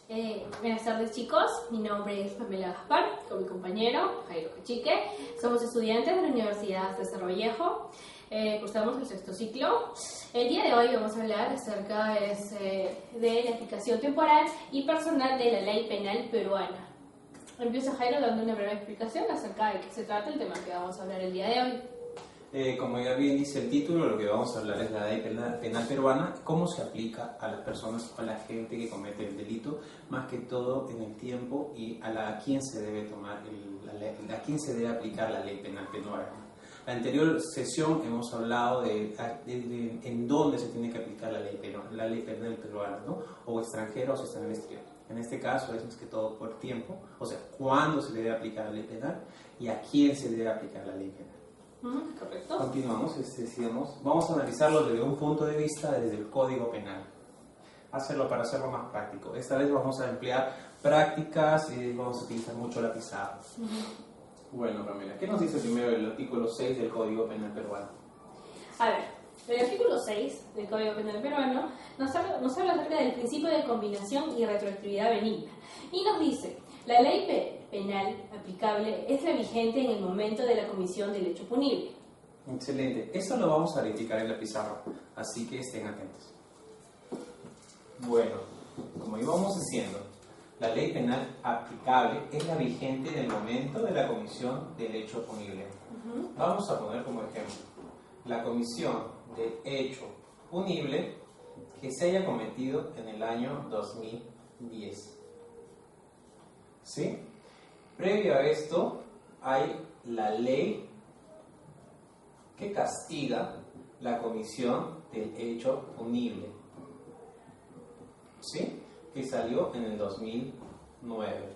Buenas tardes, chicos, mi nombre es Pamela Gaspar, con mi compañero Jairo Cachique. Somos estudiantes de la Universidad de Cerro Viejo, cursamos el sexto ciclo. El día de hoy vamos a hablar acerca de la aplicación temporal y personal de la ley penal peruana. Empieza Jairo dando una breve explicación acerca de qué se trata el tema que vamos a hablar el día de hoy. Como ya bien dice el título, lo que vamos a hablar es la ley penal peruana, cómo se aplica a las personas o a la gente que comete el delito, más que todo en el tiempo y a quién se debe tomar a quién se debe aplicar la ley penal peruana. En la anterior sesión hemos hablado de en dónde se tiene que aplicar la ley penal peruana, ¿no? O extranjero o si está en el exterior. En este caso es más que todo por tiempo, o sea, cuándo se debe aplicar la ley penal y a quién se debe aplicar la ley penal. Correcto. Continuamos, vamos a analizarlo desde un punto de vista desde el Código Penal. Para hacerlo más práctico. Esta vez vamos a emplear prácticas y vamos a utilizar mucho la pizarra. Bueno, Pamela, ¿qué nos dice primero el artículo 6 del Código Penal peruano? A ver, el artículo 6 del Código Penal peruano nos habla acerca del principio de combinación y retroactividad benigna. Y nos dice, la ley penal aplicable es la vigente en el momento de la comisión del hecho punible. Excelente. Eso lo vamos a verificar en la pizarra, así que estén atentos. Bueno, como íbamos diciendo, la ley penal aplicable es la vigente en el momento de la comisión del hecho punible. Vamos a poner como ejemplo la comisión del hecho punible que se haya cometido en el año 2010. ¿Sí? Previo a esto hay la ley que castiga la comisión del hecho punible, ¿sí? Que salió en el 2009.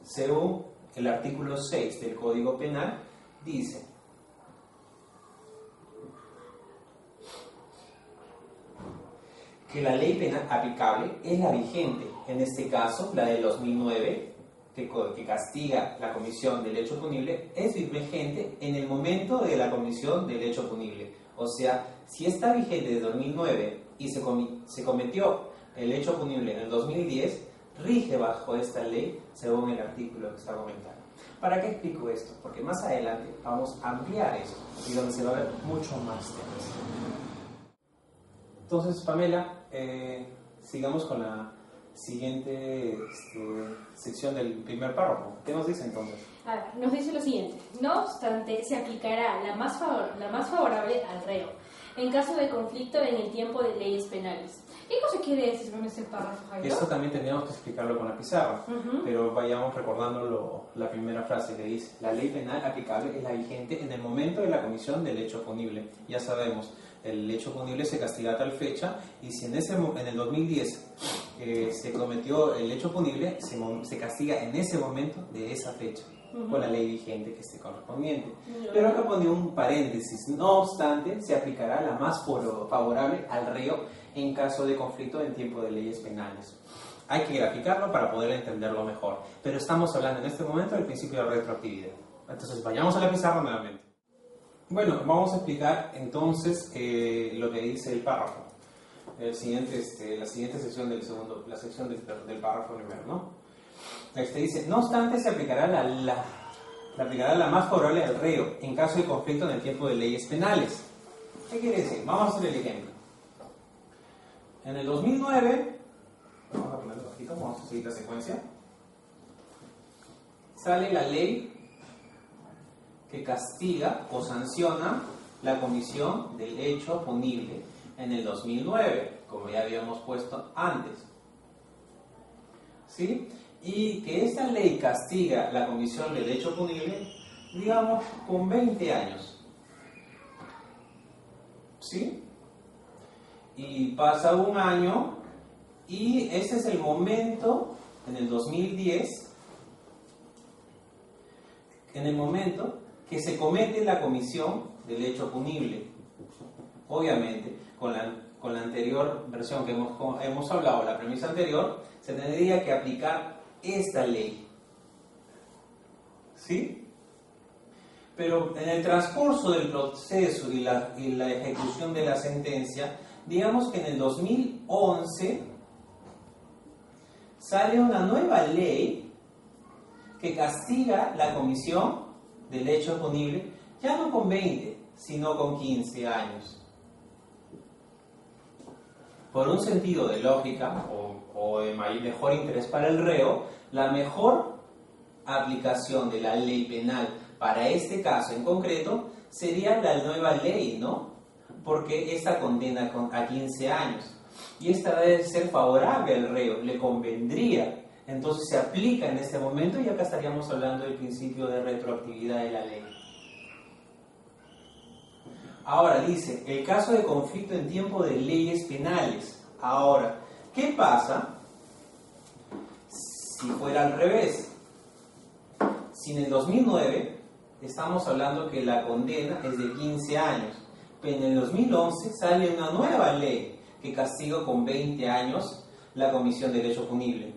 Según el artículo 6 del Código Penal, dice: que la ley penal aplicable es la vigente, en este caso la del 2009, que castiga la comisión del hecho punible, es vigente en el momento de la comisión del hecho punible. O sea, si está vigente desde 2009 y se cometió el hecho punible en el 2010, rige bajo esta ley según el artículo que está comentando. ¿Para qué explico esto? Porque más adelante vamos a ampliar esto y donde se va a ver mucho más temas. Entonces, Pamela, sigamos con la siguiente sección del primer párrafo. ¿Qué nos dice entonces? A ver, nos dice lo siguiente: no obstante, se aplicará la más favorable al reo en caso de conflicto en el tiempo de leyes penales. ¿Qué cosa quiere decir con este párrafo, Jairo? Esto también tendríamos que explicarlo con la pizarra, pero vayamos recordando la primera frase que dice: la ley penal aplicable es la vigente en el momento de la comisión del hecho punible. Ya sabemos, el hecho punible se castiga a tal fecha, y si en el 2010 se cometió el hecho punible, se castiga en ese momento de esa fecha, con la ley vigente que esté correspondiente. Pero acá pone un paréntesis: no obstante, se aplicará la más favorable al reo en caso de conflicto en tiempo de leyes penales. Hay que graficarlo para poder entenderlo mejor, pero estamos hablando en este momento del principio de retroactividad. Entonces vayamos a la pizarra nuevamente. Bueno, vamos a explicar entonces lo que dice el párrafo. La siguiente sección la sección del párrafo primero, ¿no? Dice: no obstante, se aplicará la más favorable al reo en caso de conflicto en el tiempo de leyes penales. ¿Qué quiere decir? Vamos a hacer el ejemplo. En el 2009, vamos a ponerlo bajito, vamos a seguir la secuencia, sale la ley que castiga o sanciona la comisión del hecho punible en el 2009, como ya habíamos puesto antes. ¿Sí? Y que esta ley castiga la comisión del hecho punible, digamos, con 20 años. ¿Sí? Y pasa un año y ese es el momento, en el 2010, en el momento que se comete la comisión del hecho punible. Obviamente, con la anterior versión que hemos hablado, la premisa anterior, se tendría que aplicar esta ley. ¿Sí? Pero en el transcurso del proceso y la ejecución de la sentencia, digamos que en el 2011 sale una nueva ley que castiga la comisión del hecho punible ya no con 20, sino con 15 años. Por un sentido de lógica o de mejor interés para el reo, la mejor aplicación de la ley penal para este caso en concreto sería la nueva ley, ¿no? Porque esta condena a 15 años y esta debe ser favorable al reo, le convendría. Entonces se aplica en este momento y acá estaríamos hablando del principio de retroactividad de la ley. Ahora dice, el caso de conflicto en tiempo de leyes penales. Ahora, ¿qué pasa si fuera al revés? Si en el 2009 estamos hablando que la condena es de 15 años, pero en el 2011 sale una nueva ley que castiga con 20 años la comisión del hecho punible.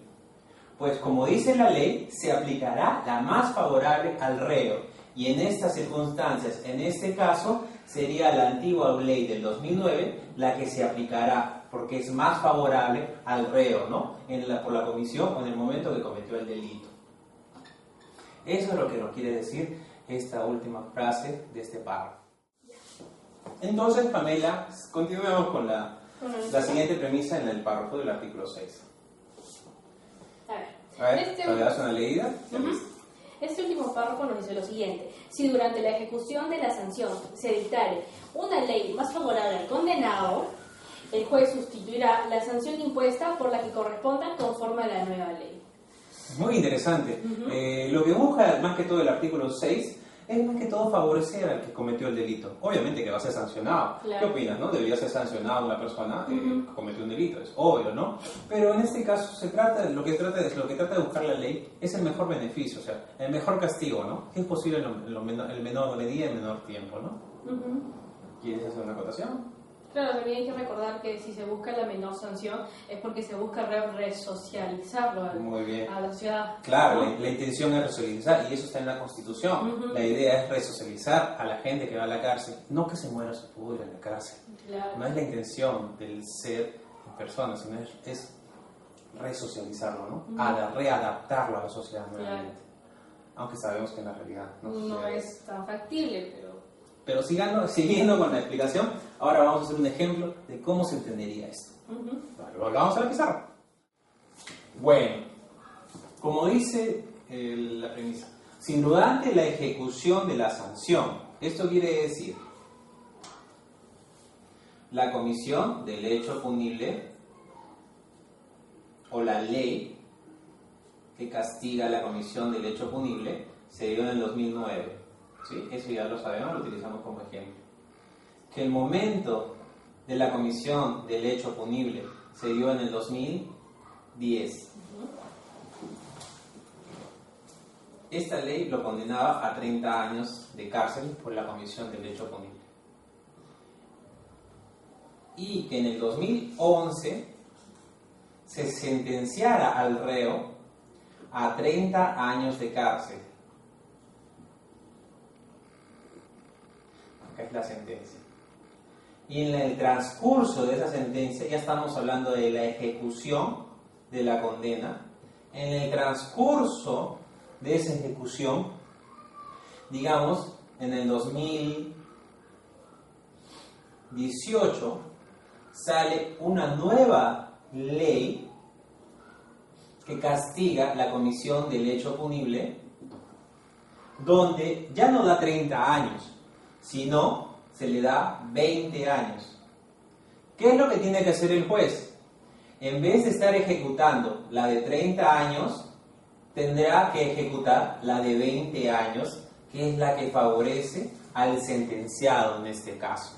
Pues como dice la ley, se aplicará la más favorable al reo. Y en estas circunstancias, en este caso, sería la antigua ley del 2009 la que se aplicará, porque es más favorable al reo, ¿no? Por la comisión o en el momento que cometió el delito. Eso es lo que nos quiere decir esta última frase de este párrafo. Entonces, Pamela, continuemos con la siguiente premisa en el párrafo del artículo 6. A ver, ¿le das una leída? Este último párrafo nos dice lo siguiente: si durante la ejecución de la sanción se dictare una ley más favorable al condenado, el juez sustituirá la sanción impuesta por la que corresponda conforme a la nueva ley. Muy interesante. Lo que busca más que todo el artículo 6 es más que todo favorecer al que cometió el delito. Obviamente que va a ser sancionado. Claro. ¿Qué opinas, no? Debería ser sancionado una persona que cometió un delito, es obvio, ¿no? Pero en este caso lo que trata de buscar la ley es el mejor beneficio, o sea, el mejor castigo, ¿no? Que es posible en el menor medida y en menor tiempo, ¿no? ¿Quieres hacer una acotación? Claro, también hay que recordar que si se busca la menor sanción es porque se busca resocializarlo a la ciudad. Claro, la intención es resocializar y eso está en la Constitución. La idea es resocializar a la gente que va a la cárcel, no que se muera o se pudra en la cárcel. Claro. No es la intención del ser en persona, sino es resocializarlo, ¿no? Readaptarlo a la sociedad nuevamente. Claro. Aunque sabemos que en la realidad no es tan factible, pero siguiendo con la explicación, ahora vamos a hacer un ejemplo de cómo se entendería esto. Vamos a la pizarra. Bueno, como dice la premisa, sin durante la ejecución de la sanción, esto quiere decir la comisión del hecho punible o la ley que castiga la comisión del hecho punible se dio en el 2009. ¿Sí? Eso ya lo sabemos, lo utilizamos como ejemplo. Que el momento de la comisión del hecho punible se dio en el 2010. Esta ley lo condenaba a 30 años de cárcel por la comisión del hecho punible. Y que en el 2011 se sentenciara al reo a 30 años de cárcel. Es la sentencia. Y en el transcurso de esa sentencia, ya estamos hablando de la ejecución de la condena, en el transcurso de esa ejecución, digamos, en el 2018, sale una nueva ley que castiga la comisión del hecho punible, donde ya no da 30 años, sino se le da 20 años. ¿Qué es lo que tiene que hacer el juez? En vez de estar ejecutando la de 30 años, tendrá que ejecutar la de 20 años, que es la que favorece al sentenciado en este caso.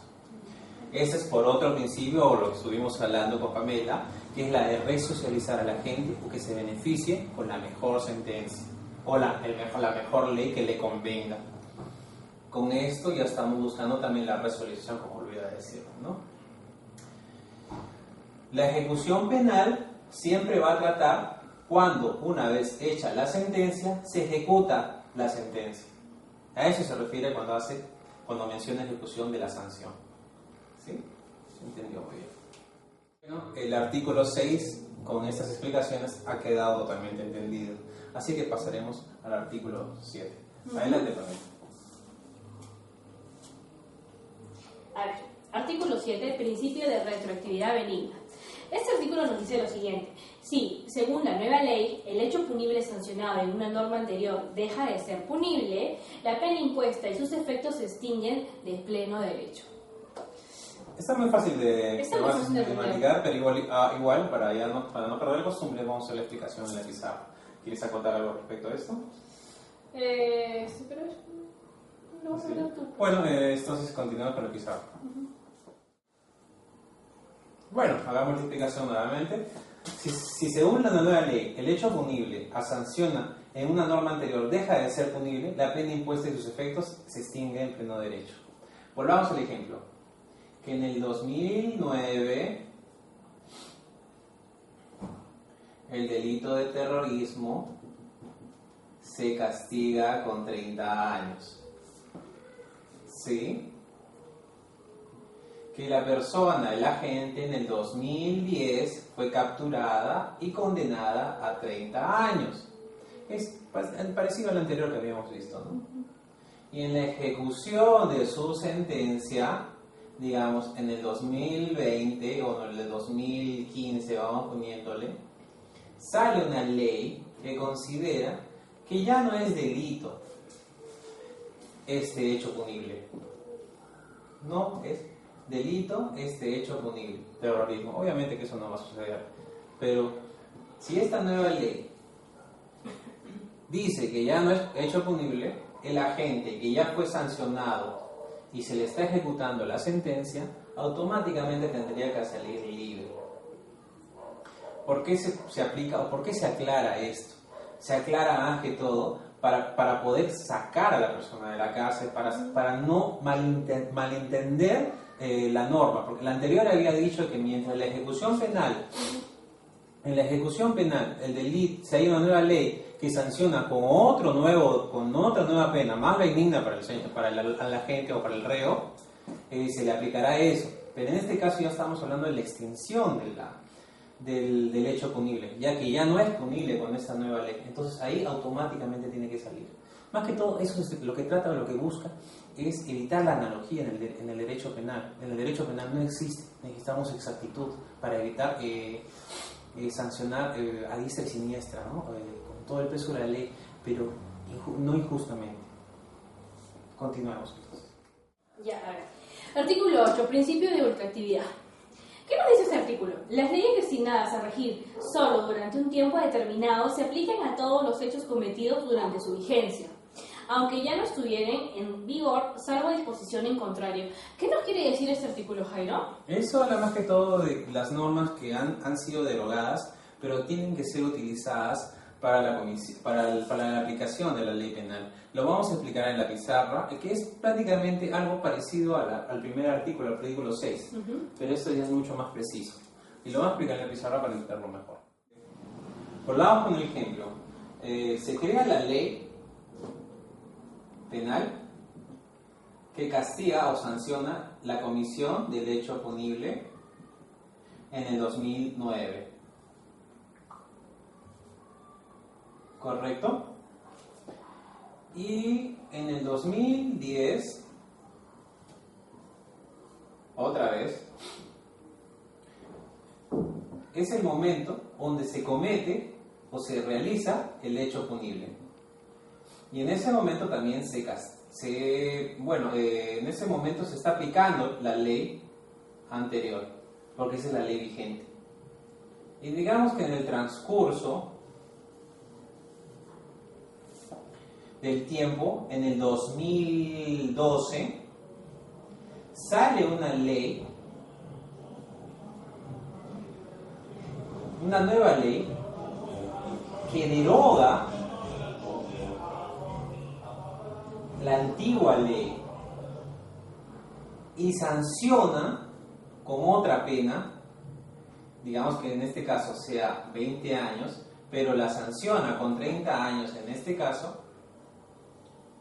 Ese es por otro principio, o lo que estuvimos hablando con Pamela, que es la de resocializar a la gente o que se beneficie con la mejor sentencia o la mejor ley que le convenga. Con esto ya estamos buscando también la resolución, como olvidé decirlo, ¿no? La ejecución penal siempre va a tratar cuando, una vez hecha la sentencia, se ejecuta la sentencia. A eso se refiere cuando menciona ejecución de la sanción. ¿Sí? ¿Se entendió muy bien? Bueno, el artículo 6 con estas explicaciones ha quedado totalmente entendido. Así que pasaremos al artículo 7. Adelante, Pamela. A ver, artículo 7, principio de retroactividad benigna. Este artículo nos dice lo siguiente: si, según la nueva ley, el hecho punible sancionado en una norma anterior deja de ser punible, la pena impuesta y sus efectos se extinguen de pleno derecho. Está muy fácil de entender, pero igual para no perder la costumbre, vamos a hacer la explicación en la pizarra. ¿Quieres acotar algo respecto a esto? Sí, pero no, ¿Sí? tú. Bueno, entonces continuamos con la pizarra. Bueno, hagamos la explicación nuevamente. Si según la nueva ley el hecho punible a sanciona en una norma anterior deja de ser punible, la pena impuesta y sus efectos se extinguen en pleno derecho. Volvamos al ejemplo. Que en el 2009 el delito de terrorismo se castiga con 30 años. ¿Sí? Que la persona, el agente, en el 2010 fue capturada y condenada a 30 años. Es parecido al anterior que habíamos visto, ¿no? Y en la ejecución de su sentencia, digamos, en el 2020 o en el 2015, vamos poniéndole, sale una ley que considera que ya no es delito este hecho punible. No es delito este hecho punible, terrorismo. Obviamente que eso no va a suceder, pero si esta nueva ley dice que ya no es hecho punible, el agente que ya fue sancionado y se le está ejecutando la sentencia, automáticamente tendría que salir libre. ¿Por qué se aplica o por qué se aclara esto? Se aclara más que todo para poder sacar a la persona de la cárcel, para no malentender la norma, porque la anterior había dicho que mientras la ejecución penal, en la ejecución penal, el delito, si hay una nueva ley que sanciona con otra nueva pena más benigna para el agente o para el reo, se le aplicará eso. Pero en este caso ya estamos hablando de la extinción del hecho punible, ya que ya no es punible con esta nueva ley. Entonces ahí automáticamente tiene que salir. Más que todo, eso es lo que trata o lo que busca, es evitar la analogía en el derecho penal. En el derecho penal no existe, necesitamos exactitud para evitar sancionar a diestra y siniestra, ¿no? Con todo el peso de la ley, pero no injustamente. Continuamos. Ya, a ver. Artículo 8, principio de ultraactividad. ¿Qué nos dice este artículo? Las leyes destinadas a regir solo durante un tiempo determinado se aplican a todos los hechos cometidos durante su vigencia, aunque ya no estuvieran en vigor, salvo disposición en contrario. ¿Qué nos quiere decir este artículo, Jairo? Eso habla más que todo de las normas que han sido derogadas, pero tienen que ser utilizadas para la aplicación de la ley penal. Lo vamos a explicar en la pizarra, que es prácticamente algo parecido al primer artículo, al artículo 6, pero esto ya es mucho más preciso. Y lo vamos a explicar en la pizarra para entenderlo mejor. Volvamos con el ejemplo. Se crea la ley penal que castiga o sanciona la comisión del hecho punible en el 2009. ¿Correcto? Y en el 2010, otra vez, es el momento donde se comete o se realiza el hecho punible. Y en ese momento también en ese momento se está aplicando la ley anterior, porque esa es la ley vigente. Y digamos que en el transcurso del tiempo, en el 2012, sale una ley, una nueva ley, que deroga la antigua ley y sanciona con otra pena, digamos que en este caso sea 20 años, pero la sanciona con 30 años en este caso,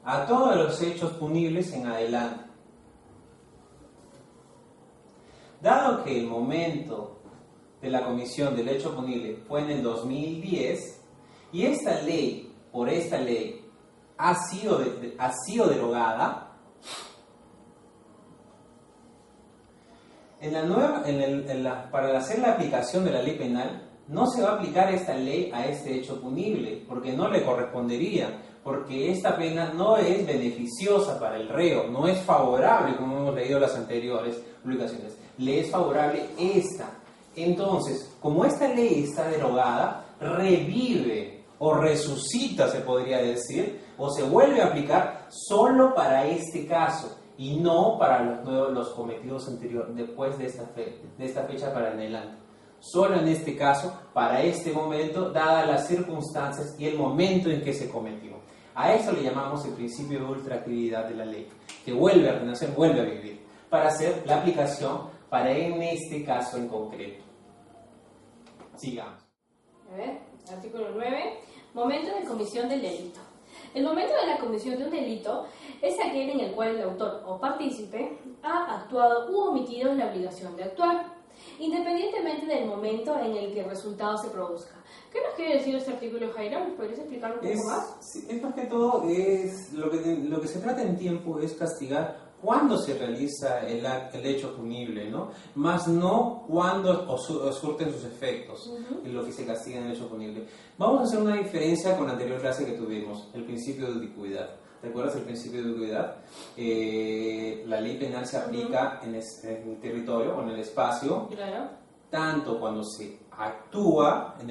a todos los hechos punibles en adelante. Dado que el momento de la comisión del hecho punible fue en el 2010 y esta ley, por esta ley, ha sido derogada, para hacer la aplicación de la ley penal no se va a aplicar esta ley a este hecho punible, porque no le correspondería, porque esta pena no es beneficiosa para el reo, no es favorable, como hemos leído las anteriores publicaciones, le es favorable esta. Entonces, como esta ley está derogada, revive o resucita, se podría decir, o se vuelve a aplicar solo para este caso y no para los cometidos anteriores, después de esta fecha para adelante. Solo en este caso, para este momento, dadas las circunstancias y el momento en que se cometió. A eso le llamamos el principio de ultraactividad de la ley, que vuelve a renacer, vuelve a vivir, para hacer la aplicación para en este caso en concreto. Sigamos. A ver, artículo 9, momento de comisión del delito. El momento de la comisión de un delito es aquel en el cual el autor o partícipe ha actuado u omitido en la obligación de actuar, independientemente del momento en el que el resultado se produzca. ¿Qué nos quiere decir este artículo, Jairo? ¿Nos podrías explicar un poco más? Sí, es más que todo, lo que se trata en tiempo es castigar cuándo se realiza el hecho punible, ¿no? Más no cuándo surten sus efectos, en lo que se castiga en el hecho punible. Vamos a hacer una diferencia con la anterior clase que tuvimos, el principio de ubicuidad. ¿Recuerdas el principio de ubicuidad? La ley penal se aplica en el territorio o en el espacio, claro, tanto cuando se actúa, en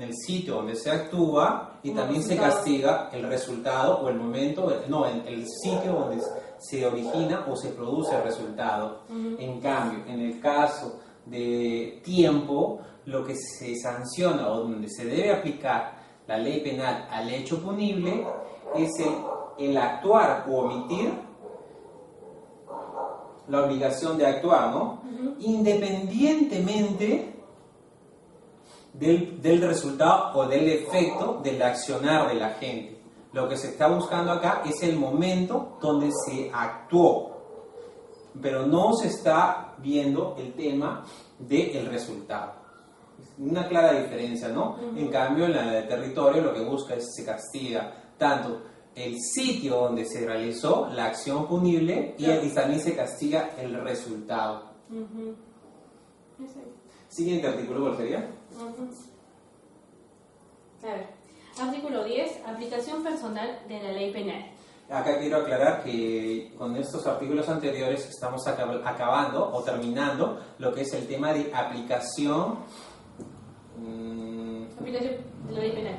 el sitio donde se actúa, y también se castiga el resultado o el momento, el sitio donde se origina o se produce el resultado. En cambio, en el caso de tiempo, lo que se sanciona o donde se debe aplicar la ley penal al hecho punible es el actuar o omitir la obligación de actuar, ¿no? Independientemente del resultado o del efecto del accionar de la gente. Lo que se está buscando acá es el momento donde se actuó, pero no se está viendo el tema del resultado. Una clara diferencia, ¿no? En cambio, en la de territorio lo que busca es que se castiga tanto el sitio donde se realizó la acción punible y también se castiga el resultado. Siguiente artículo, ¿cuál sería? A ver, artículo 10, aplicación personal de la ley penal. Acá quiero aclarar que con estos artículos anteriores estamos acabando o terminando lo que es el tema de aplicación. Aplicación de la ley penal.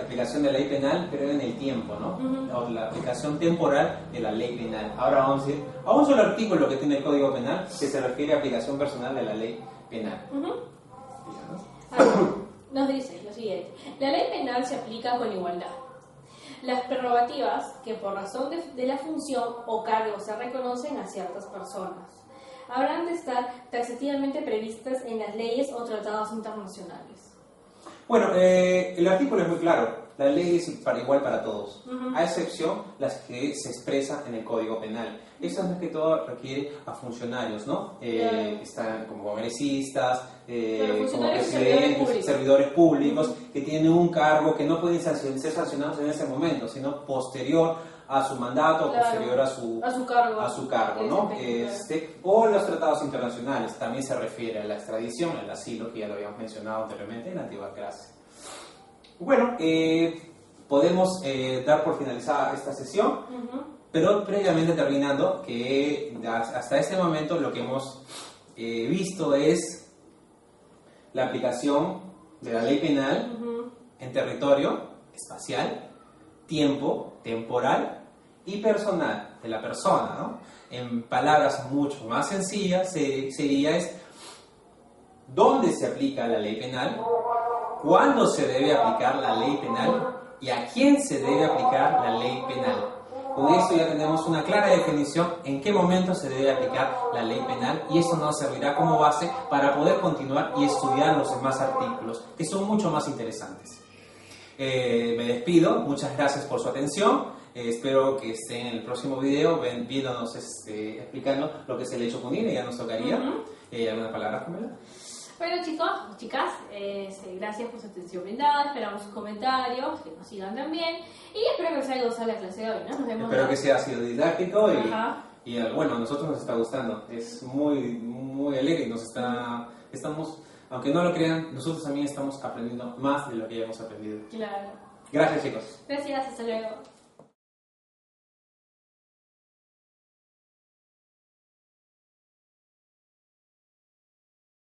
Aplicación de la ley penal, pero en el tiempo, ¿no? O la aplicación temporal de la ley penal. Ahora vamos a ir a un solo artículo que tiene el Código Penal que se refiere a aplicación personal de la ley penal. Nos dice lo siguiente: la ley penal se aplica con igualdad. Las prerrogativas que por razón de la función o cargo se reconocen a ciertas personas habrán de estar taxativamente previstas en las leyes o tratados internacionales. Bueno, el artículo es muy claro. La ley es igual para todos, a excepción las que se expresan en el Código Penal. Eso más que todo requiere a funcionarios, ¿no? Están como congresistas, como presidentes, servidores públicos, que tienen un cargo que no pueden ser sancionados en ese momento, sino posterior a su mandato, posterior a su cargo, ¿no? O los tratados internacionales, también se refiere a la extradición, al asilo, que ya lo habíamos mencionado anteriormente en la antigua clase. Bueno, podemos dar por finalizada esta sesión, pero previamente terminando, que hasta este momento lo que hemos visto es la aplicación de la ley penal en territorio, espacial, tiempo, temporal y personal, de la persona, ¿no? En palabras mucho más sencillas sería dónde se aplica la ley penal, cuándo se debe aplicar la ley penal y a quién se debe aplicar la ley penal. Con esto ya tenemos una clara definición en qué momento se debe aplicar la ley penal, y eso nos servirá como base para poder continuar y estudiar los demás artículos, que son mucho más interesantes. Me despido, muchas gracias por su atención, espero que estén en el próximo video viéndonos explicando lo que es el hecho punible. Ya nos tocaría. ¿Alguna palabra, Pamela? Bueno chicos, chicas, gracias por su atención brindada, esperamos sus comentarios, que nos sigan también y espero que os haya gustado la clase de hoy, ¿no? Nos vemos. Espero que sea sido didáctico Ajá. y bueno, a nosotros nos está gustando, es muy alegre, estamos, aunque no lo crean, nosotros también estamos aprendiendo más de lo que ya hemos aprendido. Claro. Gracias chicos. Gracias, hasta luego.